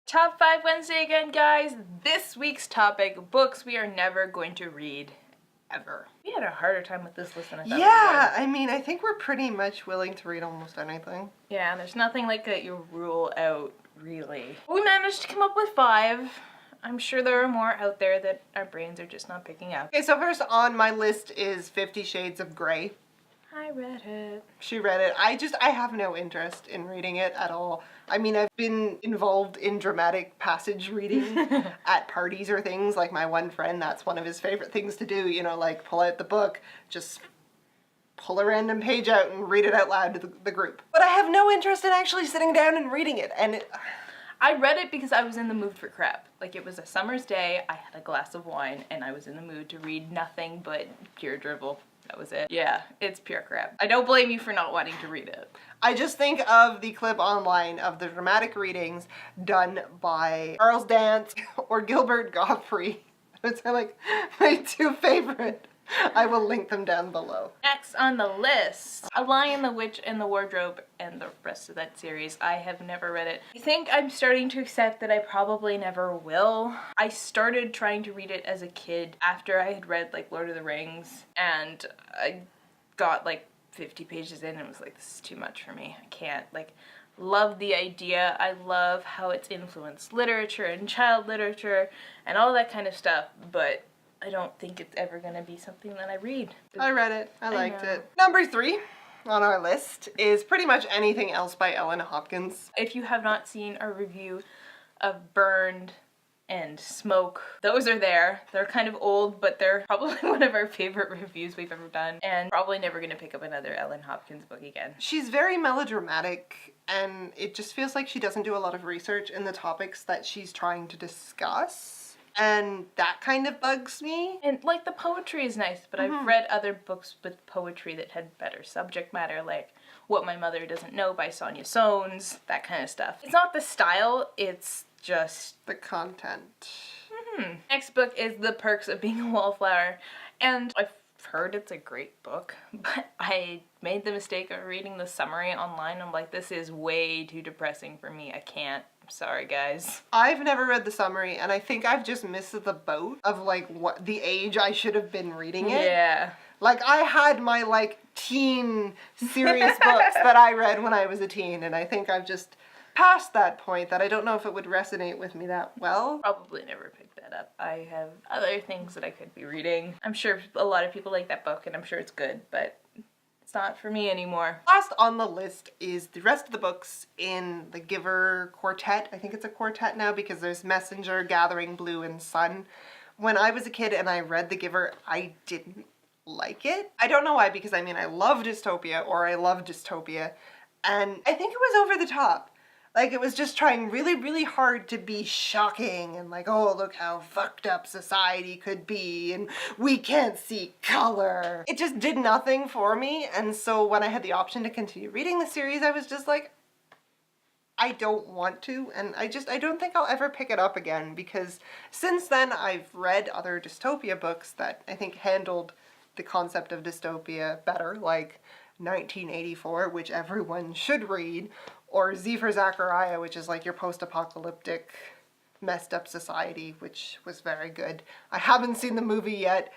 Top 5 Wednesday again, guys. This week's topic, books we are never going to read, ever. We had a harder time with this list than I thought we would. Yeah, I mean, I think we're pretty much willing to read almost anything. Yeah, there's nothing like that you rule out, really. We managed to come up with 5. I'm sure there are more out there that our brains are just not picking up. Okay, so first on my list is 50 Shades of Grey. I read it. She read it. I have no interest in reading it at all. I mean, I've been involved in dramatic passage reading at parties or things. Like my one friend, that's one of his favorite things to do, you know, like pull out the book, just pull a random page out and read it out loud to the group. But I have no interest in actually sitting down and reading it, and I read it because I was in the mood for crap. Like, it was a summer's day, I had a glass of wine, and I was in the mood to read nothing but pure drivel. That was it. Yeah, it's pure crap. I don't blame you for not wanting to read it. I just think of the clip online of the dramatic readings done by Charles Dance or Gilbert Gottfried. It's like my two favorite. I will link them down below. Next on the list, A Lion, the Witch, and the Wardrobe, and the rest of that series. I have never read it. I think I'm starting to accept that I probably never will. I started trying to read it as a kid after I had read like Lord of the Rings, and I got like 50 pages in and was like, this is too much for me. I can't, like, love the idea. I love how it's influenced literature and child literature and all that kind of stuff, but I don't think it's ever gonna be something that I read. I read it. I liked it. Number 3 on our list is pretty much anything else by Ellen Hopkins. If you have not seen our review of Burned and Smoke, those are there. They're kind of old, but they're probably one of our favorite reviews we've ever done, and probably never gonna pick up another Ellen Hopkins book again. She's very melodramatic, and it just feels like she doesn't do a lot of research in the topics that she's trying to discuss. And that kind of bugs me. And like, the poetry is nice, but I've read other books with poetry that had better subject matter, like What My Mother Doesn't Know by Sonia Sones, that kind of stuff. It's not the style, it's just the content. Next book is The Perks of Being a Wallflower, and I've heard it's a great book, but I made the mistake of reading the summary online. I'm like, this is way too depressing for me. I can't. Sorry, guys. I've never read the summary, and I think I've just missed the boat of like what the age I should have been reading it. Yeah. Like, I had my like teen serious books that I read when I was a teen, and I think I've just passed that point that I don't know if it would resonate with me that well. Probably never picked that up. I have other things that I could be reading. I'm sure a lot of people like that book, and I'm sure it's good, but it's not for me anymore. Last on the list is the rest of the books in the Giver quartet. I think it's a quartet now because there's Messenger, Gathering Blue, and Sun. When I was a kid and I read The Giver, I didn't like it. I don't know why, because I mean, I love dystopia, or I love dystopia, and I think it was over the top. Like, it was just trying really, really hard to be shocking and like, oh, look how fucked up society could be and we can't see color. It just did nothing for me, and so when I had the option to continue reading the series, I was just like, I don't want to, and I don't think I'll ever pick it up again, because since then I've read other dystopia books that I think handled the concept of dystopia better, like 1984, which everyone should read, or Z for Zachariah, which is like your post-apocalyptic messed up society, which was very good. I haven't seen the movie yet.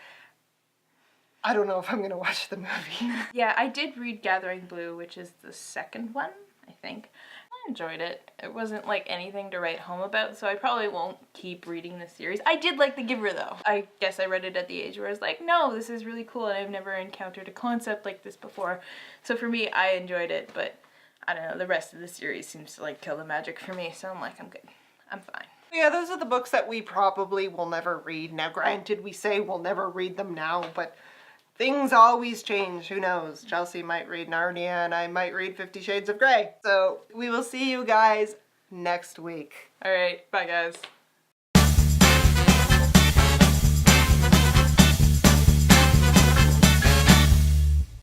I don't know if I'm gonna watch the movie. Yeah, I did read Gathering Blue, which is the second one, I think. I enjoyed it. It wasn't like anything to write home about, so I probably won't keep reading the series. I did like The Giver though. I guess I read it at the age where I was like, no, this is really cool and I've never encountered a concept like this before. So for me, I enjoyed it, but I don't know, the rest of the series seems to like kill the magic for me, so I'm like, I'm good. I'm fine. Yeah, those are the books that we probably will never read. Now granted, we say we'll never read them now, but things always change. Who knows? Chelsea might read Narnia and I might read 50 Shades of Grey. So we will see you guys next week. Alright, bye guys.